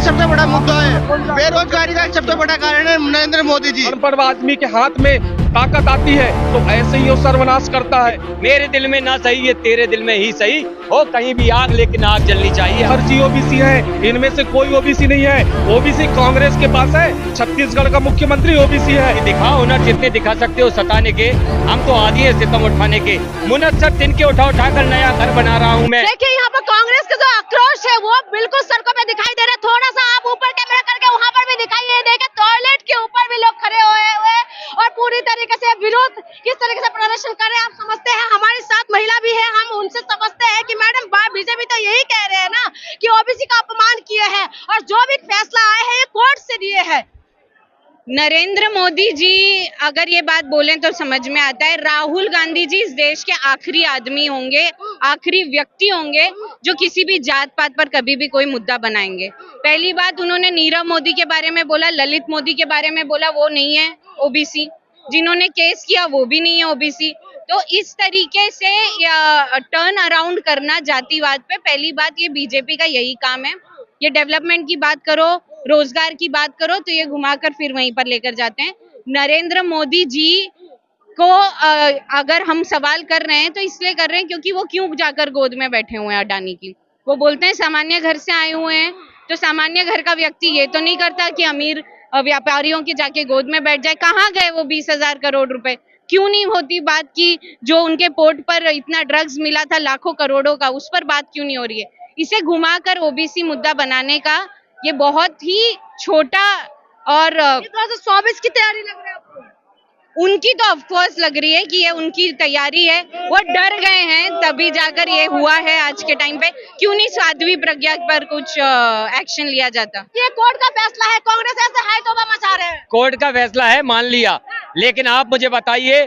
बेरोजगारी सबसे बड़ा मुद्दा है। बेरोजगारी का सबसे बड़ा कारण है नरेंद्र मोदी जी। अनपढ़ आदमी के हाथ में ताकत आती है तो ऐसे ही वो सर्वनाश करता है। मेरे दिल में ना सही ये तेरे दिल में ही सही हो, कहीं भी आग लेकिन आग जलनी चाहिए। फर्जी ओबीसी है, इनमें से कोई ओबीसी नहीं है। ओबीसी कांग्रेस के पास है, छत्तीसगढ़ का मुख्यमंत्री ओबीसी है। दिखाओ हुनर जितने दिखा सकते हो सताने के, हम तो आदी है सितम उठाने के। मुनस्सर तिनके उठा कर नया घर बना रहा हूँ मैं। देखिए यहाँ पर कांग्रेस का जो आक्रोश है वो बिल्कुल सड़कों पे दिखाई दे रहा है। थोड़ा सा आप ऊपर कैमरा करके वहाँ पर भी दिखाई देगा, टॉयलेट के ऊपर भी लोग खड़े हुए और पूरी तरीके से विरोध किस तरीके से प्रदर्शन कर रहे हैं। आप समझते हैं हमारे साथ महिला भी है, हम उनसे समझते हैं कि मैडम बीजेपी तो यही कह रहे हैं ना कि ओबीसी का अपमान किया है और जो भी फैसला आए हैं ये कोर्ट से दिए हैं। नरेंद्र मोदी जी अगर ये बात बोलें तो समझ में आता है। राहुल गांधी जी इस देश के आखिरी आदमी होंगे, आखिरी व्यक्ति होंगे जो किसी भी जात पात पर कभी भी कोई मुद्दा बनाएंगे। पहली बात, उन्होंने नीरव मोदी के बारे में बोला, ललित मोदी के बारे में बोला, वो नहीं है ओबीसी। जिन्होंने केस किया वो भी नहीं है ओबीसी। तो इस तरीके से टर्न अराउंड करना जातिवाद पे, पहली बात ये बीजेपी का यही काम है। ये डेवलपमेंट की बात करो, रोजगार की बात करो तो ये घुमाकर फिर वहीं पर लेकर जाते हैं। नरेंद्र मोदी जी को अगर हम सवाल कर रहे हैं तो इसलिए कर रहे हैं क्योंकि वो क्यों जाकर गोद में बैठे हुए हैं अडानी की। वो बोलते हैं सामान्य घर से आए हुए हैं, तो सामान्य घर का व्यक्ति ये तो नहीं करता कि अमीर व्यापारियों के जाके गोद में बैठ जाए। कहाँ गए वो 20,000 करोड़ रुपए? क्यों नहीं होती बात की जो उनके पोर्ट पर इतना ड्रग्स मिला था लाखों करोड़ों का, उस पर बात क्यों नहीं हो रही है? इसे घुमाकर ओबीसी मुद्दा बनाने का ये बहुत ही छोटा और 2024 की तैयारी लग रही है आपको? उनकी तो ऑफकोर्स लग रही है कि ये उनकी तैयारी है। वो डर गए हैं तभी जाकर ये हुआ है आज के टाइम पे। क्यों नहीं साध्वी प्रज्ञा पर कुछ एक्शन लिया जाता? ये कोर्ट का फैसला है, कांग्रेस ऐसे है तो मचा रहे हैं। कोर्ट का फैसला है, मान लिया, लेकिन आप मुझे बताइए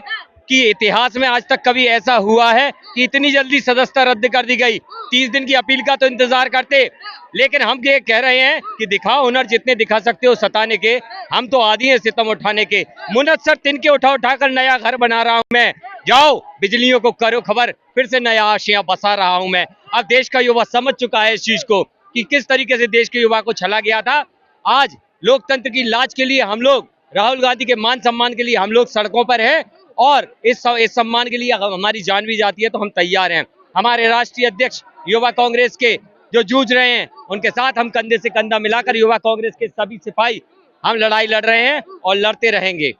कि इतिहास में आज तक कभी ऐसा हुआ है कि इतनी जल्दी सदस्यता रद्द कर दी गई? 30 दिन की अपील का तो इंतजार करते। लेकिन हम ये कह रहे हैं कि दिखाओ हुनर जितने दिखा सकते हो सताने के, हम तो आदी हैं सितम उठाने के। मुनस्सर तिनके उठा कर नया घर बना रहा हूं मैं। जाओ बिजलियों को करो खबर, फिर से नया आशियां बसा रहा हूं मैं। अब देश का युवा समझ चुका है इस चीज को कि किस तरीके से देश के युवा को छला गया था। आज लोकतंत्र की लाज के लिए हम लोग, राहुल गांधी के मान सम्मान के लिए हम लोग सड़कों पर हैं और इस सम्मान के लिए अगर हमारी जान भी जाती है तो हम तैयार हैं। हमारे राष्ट्रीय अध्यक्ष युवा कांग्रेस के जो जूझ रहे हैं उनके साथ हम कंधे से कंधा मिलाकर युवा कांग्रेस के सभी सिपाही हम लड़ाई लड़ रहे हैं और लड़ते रहेंगे।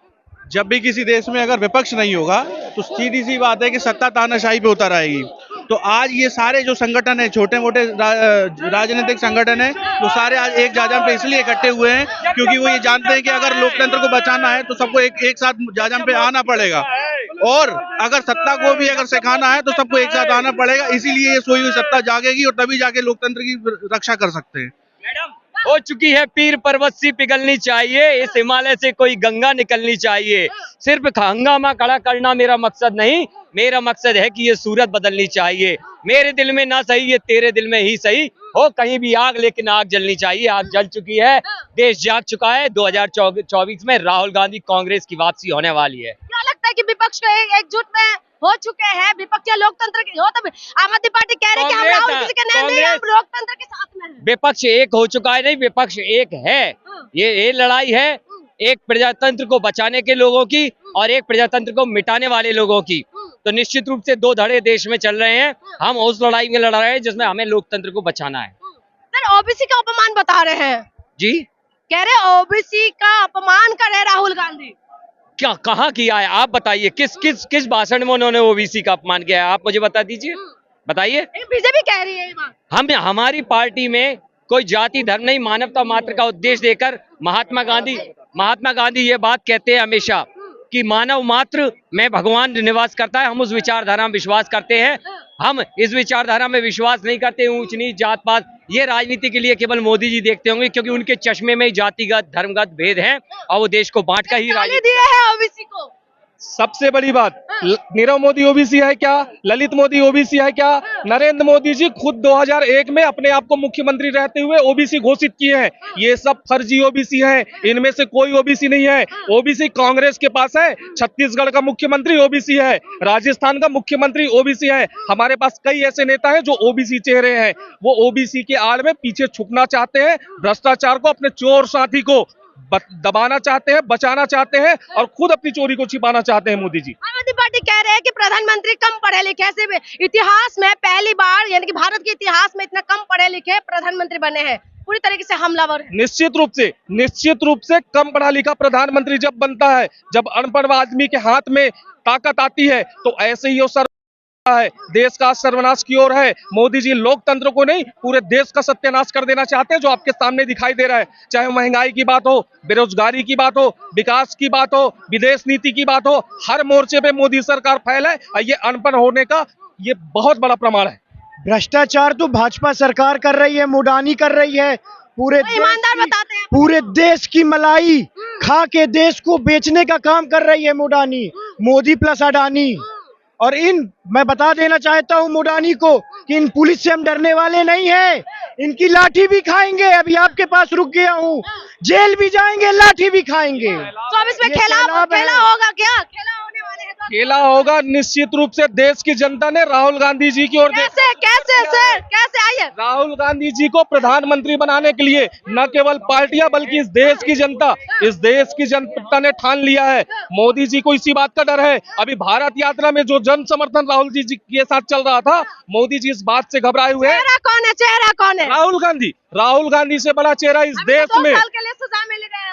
जब भी किसी देश में अगर विपक्ष नहीं होगा तो सीधी सी बात है कि सत्ता तानाशाही पे उतर आएगी। तो आज ये सारे जो संगठन है, छोटे मोटे राजनीतिक संगठन है, वो सारे आज एक जाजम पे इसलिए इकट्ठे हुए हैं क्योंकि वो ये जानते हैं कि अगर लोकतंत्र को बचाना है तो सबको एक साथ जाजम पे आना पड़ेगा और अगर सत्ता को भी अगर सिखाना है तो सबको एक साथ आना पड़ेगा। इसीलिए ये सोई हुई सत्ता जागेगी और तभी जाके लोकतंत्र की रक्षा कर सकते हैं। हो चुकी है पीर पर्वत सी पिघलनी चाहिए, इस हिमालय से कोई गंगा निकलनी चाहिए। सिर्फ हंगामा खड़ा करना मेरा मकसद नहीं, मेरा मकसद है कि ये सूरत बदलनी चाहिए। मेरे दिल में ना सही ये तेरे दिल में ही सही हो, कहीं भी आग लेकिन आग जलनी चाहिए। आग जल चुकी है, देश जाग चुका है। 2024 में राहुल गांधी कांग्रेस की वापसी होने वाली है। क्या लगता है कि विपक्ष को एकजुट में हो चुके हैं? विपक्ष या लोकतंत्र की हो तो आम आदमी पार्टी कह रही है कि हम राहुल जी के नहीं, हम लोकतंत्र के साथ में हैं। विपक्ष एक हो चुका है, नहीं विपक्ष एक है। ये लड़ाई है एक प्रजातंत्र को बचाने के लोगों की और एक प्रजातंत्र को मिटाने वाले लोगों की। तो निश्चित रूप से दो धड़े देश में चल रहे हैं। हम उस लड़ाई में लड़ रहे हैं जिसमें हमें लोकतंत्र को बचाना है। सर ओबीसी का अपमान बता रहे हैं जी, कह रहे ओबीसी का अपमान कर रहे राहुल गांधी। क्या कहाँ किया है आप बताइए? किस भाषण में उन्होंने ओबीसी का अपमान किया है? आप मुझे बता दीजिए, बताइए। बीजेपी कह रही है ये बात। हमारी पार्टी में कोई जाति धर्म नहीं, मानवता मात्र का उद्देश्य देकर महात्मा गांधी ये बात कहते हैं हमेशा कि मानव मात्र में भगवान निवास करता है। हम उस विचारधारा में विश्वास करते हैं। हम इस विचारधारा में विश्वास नहीं करते ऊंच नीच जात पात। ये राजनीति के लिए केवल मोदी जी देखते होंगे क्योंकि उनके चश्मे में जातिगत धर्मगत भेद हैं और वो देश को बांट कर ही गाली दिए हैं ओबीसी को। सबसे बड़ी बात, नीरव मोदी ओबीसी है क्या? ललित मोदी ओबीसी है क्या? नरेंद्र मोदी जी खुद 2001 में अपने आप को मुख्यमंत्री रहते हुए ओबीसी घोषित किए हैं। ये सब फर्जी ओबीसी हैं, इनमें से कोई ओबीसी नहीं है। ओबीसी कांग्रेस के पास है। छत्तीसगढ़ का मुख्यमंत्री ओबीसी है, राजस्थान का मुख्यमंत्री ओबीसी है। हमारे पास कई ऐसे नेता हैं जो ओबीसी चेहरे हैं। वो ओबीसी के आड़ में पीछे छुपना चाहते हैं, भ्रष्टाचार को, अपने चोर साथी को दबाना चाहते हैं, बचाना चाहते हैं और खुद अपनी चोरी को छिपाना चाहते हैं। मोदी जी, आम आदमी पार्टी कह रहे हैं कि प्रधानमंत्री कम पढ़े लिखे से इतिहास में पहली बार, यानी कि भारत के इतिहास में इतना कम पढ़े लिखे प्रधानमंत्री बने हैं, पूरी तरीके से हमलावर है। निश्चित रूप से कम पढ़ा लिखा प्रधानमंत्री जब बनता है, जब अनपढ़ आदमी के हाथ में ताकत आती है, तो ऐसे ही वो है, देश का सर्वनाश की ओर है। मोदी जी लोकतंत्र को नहीं, पूरे देश का सत्यानाश कर देना चाहते हैं, जो आपके सामने दिखाई दे रहा है। चाहे महंगाई की बात हो, बेरोजगारी की बात हो, विकास की बात हो, विदेश नीति की बात हो, हर मोर्चे पे मोदी सरकार फैल है। ये अनपढ़ होने का ये बहुत बड़ा प्रमाण है। भ्रष्टाचार तो भाजपा सरकार कर रही है, मुडानी कर रही है। ईमानदार बताते हैं, पूरे देश की मलाई खा के देश को बेचने का काम कर रही है मुडानी, मोदी प्लस अडानी। और मैं बता देना चाहता हूं मुडानी को कि इन पुलिस से हम डरने वाले नहीं हैं। इनकी लाठी भी खाएंगे, अभी आपके पास रुक गया हूं, जेल भी जाएंगे, लाठी भी खाएंगे। 24 में खेला होगा क्या? खेला होने वाले हैं तो खेला होगा निश्चित रूप से। देश की जनता ने राहुल गांधी जी की ओर कैसे आइए राहुल गांधी जी को प्रधानमंत्री बनाने के लिए न केवल पार्टियां बल्कि इस देश की जनता ने ठान लिया है। मोदी जी को इसी बात का डर है। अभी भारत यात्रा में जो जन समर्थन राहुल जी के साथ चल रहा था, मोदी जी इस बात से घबराए हुए हैं। चेहरा कौन है? राहुल गांधी से बड़ा चेहरा इस देश में। 2 साल के लिए सजा मिल गया है।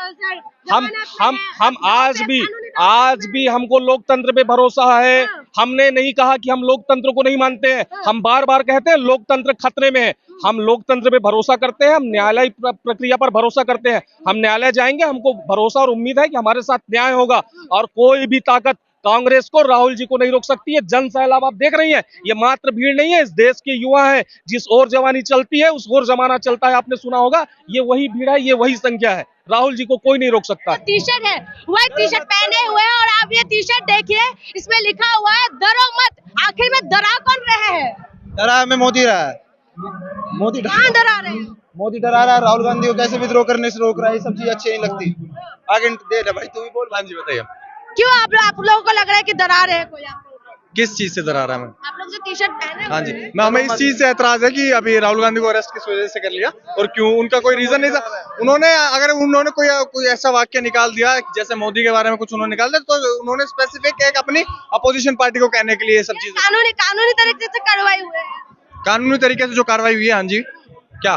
हम आज भी हमको लोकतंत्र पे भरोसा है। हमने नहीं कहा कि हम लोकतंत्र को नहीं मानते हैं। हम बार बार कहते हैं लोकतंत्र खतरे में है। हम लोकतंत्र पे भरोसा करते हैं, हम न्यायालय प्रक्रिया पर भरोसा करते हैं। हम न्यायालय जाएंगे, हमको भरोसा और उम्मीद है कि हमारे साथ न्याय होगा और कोई भी ताकत कांग्रेस को, राहुल जी को नहीं रोक सकती है। जन सैलाब आप देख रही हैं, ये मात्र भीड़ नहीं है, इस देश के युवा हैं। जिस ओर जवानी चलती है उस ओर जमाना चलता है, आपने सुना होगा। ये वही भीड़ है, ये वही संख्या है। राहुल जी को कोई नहीं रोक सकता। टी-शर्ट है, व्हाइट टी-शर्ट पहने हुए हैं और आप ये टी-शर्ट देखिए, इसमें लिखा हुआ है डरो मत। आखिर में डरा कौन रहे हैं? डरा में मोदी रहा है। मोदी कहाँ डरा रहे हैं? मोदी डरा रहा है। राहुल गांधी को कैसे विद्रोह करने से रोक रहा है, ये सब चीज अच्छी नहीं लगती। आगे दे दे भाई, तू भी बोल। हाँ जी बताइए, क्यों आप लोगों को लग रहा है कि डरा रहे हैं कोई आप लोगों को? किस चीज से डरा रहा है? आप लोग जो टी-शर्ट पहने हाँ जी, हुए हैं, मैं हमें इस चीज से ऐतराज है कि अभी राहुल गांधी को अरेस्ट किस वजह से कर लिया और क्यों, उनका कोई रीजन नहीं था। उन्होंने कोई ऐसा वाक्य निकाल दिया जैसे मोदी के बारे में कुछ उन्होंने निकाल दिया, तो उन्होंने स्पेसिफिक एक अपनी अपोजिशन पार्टी को कहने के लिए ये सब चीजें। कानूनी तरीके से कार्रवाई हुई है, कानूनी तरीके से जो कार्रवाई हुई है। हाँ जी, क्या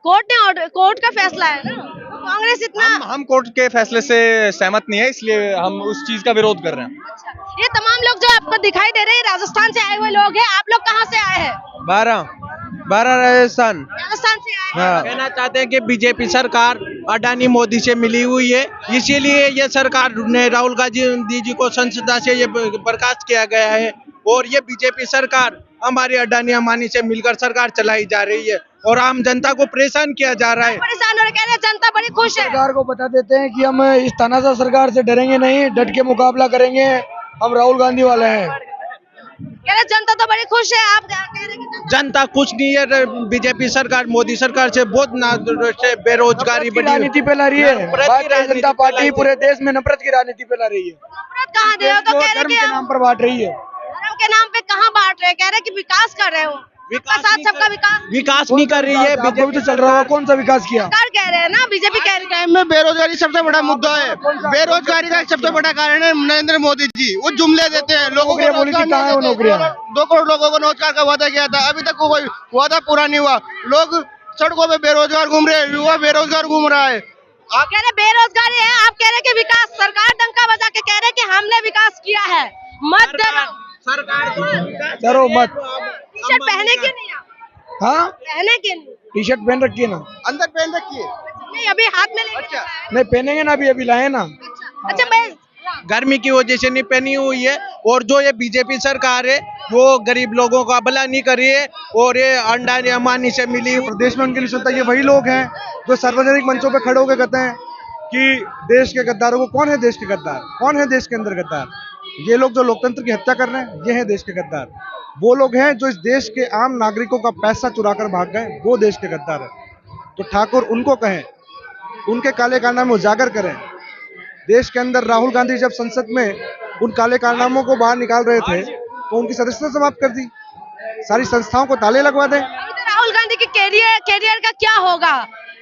कोर्ट का फैसला है ना? कांग्रेस इतना हम कोर्ट के फैसले से सहमत नहीं है, इसलिए हम उस चीज का विरोध कर रहे हैं। अच्छा, ये तमाम लोग जो आपको दिखाई दे रहे हैं राजस्थान से आए हुए लोग हैं। आप लोग कहाँ से आए हैं? 12 राजस्थान से आए हैं। हाँ। कहना चाहते हैं कि बीजेपी सरकार अडानी मोदी से मिली हुई है, इसीलिए ये सरकार ने राहुल गांधी जी को संसद से ये बर्खास्त किया गया है और ये बीजेपी सरकार हमारी अडानी अंबानी से मिलकर सरकार चलाई जा रही है और आम जनता को परेशान किया जा रहा है। परेशान हो रहे, कह रहे हैं जनता बड़ी खुश है। सरकार को बता देते हैं कि हम इस तानाशाह सरकार से डरेंगे नहीं, डट के मुकाबला करेंगे। हम राहुल गांधी वाले हैं। कह रहे जनता तो बड़ी खुश है, आप कह रहे हैं जनता कुछ नहीं है। बीजेपी सरकार मोदी सरकार से बहुत बेरोजगारी बढ़ी, राजनीति फैला रही है। भारतीय जनता पार्टी पूरे देश में नफरत की राजनीति फैला रही है। नफरत कहाँ दे हो, तो कह रहे धर्म के नाम पर बांट रही है। धर्म के नाम पे कहाँ बांट रहे हैं? कह रहे हैं कि विकास कर रहे हो, सबका साथ सबका विकास नहीं कर रही है। आपको भी तो चल रहा होगा, कौन सा विकास किया? सरकार कह रहे हैं ना, बीजेपी कह रही है। टाइम में बेरोजगारी सबसे बड़ा मुद्दा है। बेरोजगारी का सबसे बड़ा कारण है नरेंद्र मोदी जी। वो जुमले देते हैं लोगों को, 2 करोड़ लोगों को रोजगार का वादा किया था, अभी तक कोई वादा पूरा नहीं हुआ। लोग सड़कों पे बेरोजगार घूम रहे हैं, युवा बेरोजगार घूम रहा है। आप कह रहे बेरोजगारी है, आप कह रहे कि विकास, सरकार डंका बजा के कह रहे कि हमने विकास किया है। मत डरो, डरो मत। टी-शर्ट पहने क्यों नहीं आप? हाँ, पहने क्यों नहीं? टी-शर्ट पहन रखी है ना? अंदर पहन रखिए। नहीं, अभी हाथ में लेके आया है। नहीं पहनेंगे ना, अभी लाए ना। अच्छा मैं गर्मी की वजह से नहीं पहनी हुई है और जो ये बीजेपी सरकार है वो गरीब लोगों का भला नहीं कर रही है और ये अंडानी अंबानी से मिली। देश में उनके लिए सुनता, ये वही लोग हैं जो सार्वजनिक मंचों पे खड़े होकर कहते हैं कि देश के गद्दारों को, कौन है देश के गद्दार, कौन है देश के अंदर गद्दार? ये लोग जो लोकतंत्र की हत्या कर रहे हैं, ये हैं देश के गद्दार। वो लोग हैं जो इस देश के आम नागरिकों का पैसा चुरा कर भाग गए, वो देश के गद्दार हैं। तो ठाकुर उनको कहें, उनके काले कारनामे उजागर करें। देश के अंदर राहुल गांधी जब संसद में उन काले कारनामों को बाहर निकाल रहे थे तो उनकी सदस्यता समाप्त कर दी, सारी संस्थाओं को ताले लगवा दें। अभी तो राहुल गांधी के कैरियर का क्या होगा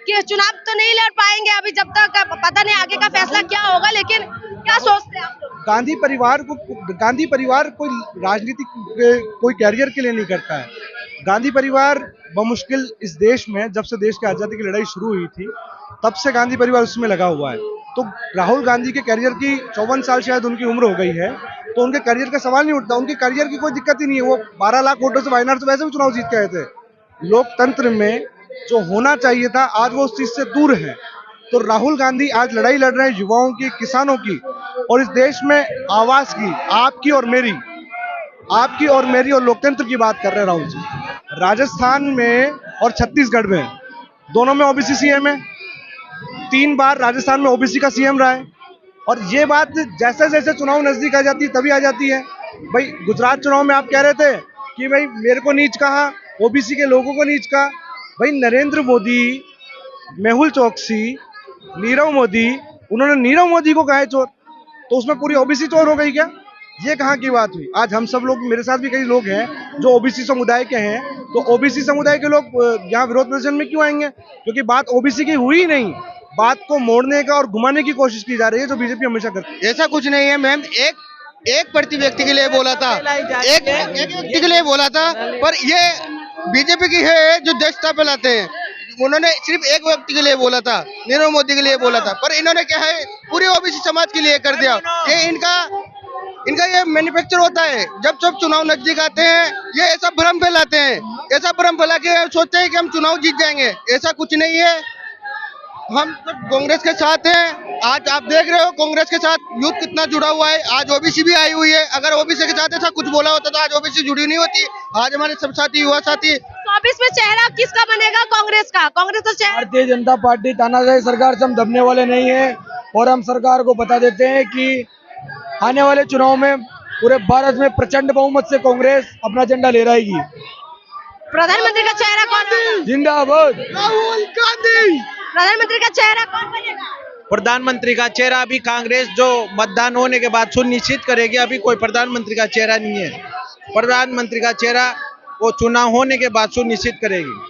कि चुनाव तो नहीं लड़ पाएंगे अभी, जब तक पता नहीं आगे का फैसला क्या होगा, लेकिन क्या सोचते हैं आप लोग? गांधी परिवार कोई राजनीति कोई कैरियर के लिए नहीं करता है। गांधी परिवार बमुश्किल इस देश में जब से देश की आजादी की लड़ाई शुरू हुई थी तब से गांधी परिवार उसमें लगा हुआ है। तो राहुल गांधी के करियर की 54 साल शायद उनकी उम्र हो गई है, तो उनके करियर का सवाल नहीं उठता। उनके करियर की कोई दिक्कत ही नहीं है। वो 12 लाख वोटों से वायनाड से वैसे भी चुनाव जीत के आए थे। लोकतंत्र में जो होना चाहिए था आज वो उस चीज से दूर है। तो राहुल गांधी आज लड़ाई लड़ रहे हैं युवाओं की, किसानों की और इस देश में आवाज की, आपकी और मेरी और लोकतंत्र की बात कर रहे हैं राहुल जी। राजस्थान में और छत्तीसगढ़ में दोनों में ओबीसी सीएम है। 3 बार राजस्थान में ओबीसी का सीएम रहा है। और ये बात जैसे जैसे चुनाव नजदीक आ जाती है तभी आ जाती है। भाई गुजरात चुनाव में आप कह रहे थे कि भाई मेरे को नीच कहा, ओबीसी के लोगों को नीच कहा। भाई नरेंद्र मोदी, मेहुल चोकसी, नीरव मोदी, उन्होंने नीरव मोदी को कहा है चोर, तो उसमें पूरी ओबीसी चोर हो गई क्या? ये कहाँ की बात हुई? आज हम सब लोग, मेरे साथ भी कई लोग हैं जो ओबीसी समुदाय के हैं, तो ओबीसी समुदाय के लोग यहाँ विरोध प्रदर्शन में क्यों आएंगे? क्योंकि बात ओबीसी की हुई नहीं, बात को मोड़ने का और घुमाने की कोशिश की जा रही है जो बीजेपी हमेशा करती है। ऐसा कुछ नहीं है मैम, एक प्रति व्यक्ति के लिए बोला था, एक व्यक्ति के लिए बोला था, पर ये बीजेपी की है जो देशता फैलाते हैं। उन्होंने सिर्फ एक व्यक्ति के लिए बोला था, नीरव मोदी के लिए बोला था, पर इन्होंने क्या है पूरे ओबीसी समाज के लिए कर दिया। ये इनका ये मैन्युफैक्चर होता है। जब चुनाव नजदीक आते हैं ये ऐसा भ्रम फैलाते हैं, ऐसा भ्रम फैला के सोचते हैं कि हम चुनाव जीत जाएंगे। ऐसा कुछ नहीं है। हम कांग्रेस के साथ हैं। आज आप देख रहे हो कांग्रेस के साथ यूथ कितना जुड़ा हुआ है। आज ओबीसी भी आई हुई है। अगर ओबीसी के साथ ऐसा कुछ बोला होता तो आज ओबीसी जुड़ी नहीं होती। आज हमारे सब साथी, युवा साथी। 24 में चेहरा किसका बनेगा? कांग्रेस का। कांग्रेस तो चेहरा, भारतीय जनता पार्टी तानाशाही सरकार से हम दबने वाले नहीं है और हम सरकार को बता देते हैं कि आने वाले चुनाव में पूरे भारत में प्रचंड बहुमत से कांग्रेस अपना झंडा ले रहेगी। प्रधानमंत्री का चेहरा कौन होगा? जिंदाबाद राहुल गांधी। प्रधानमंत्री का चेहरा कौन बनेगा? प्रधानमंत्री का चेहरा अभी कांग्रेस जो मतदान होने के बाद सुनिश्चित करेगी। अभी कोई प्रधानमंत्री का चेहरा नहीं है। प्रधानमंत्री का चेहरा वो चुनाव होने के बाद सुनिश्चित करेगी।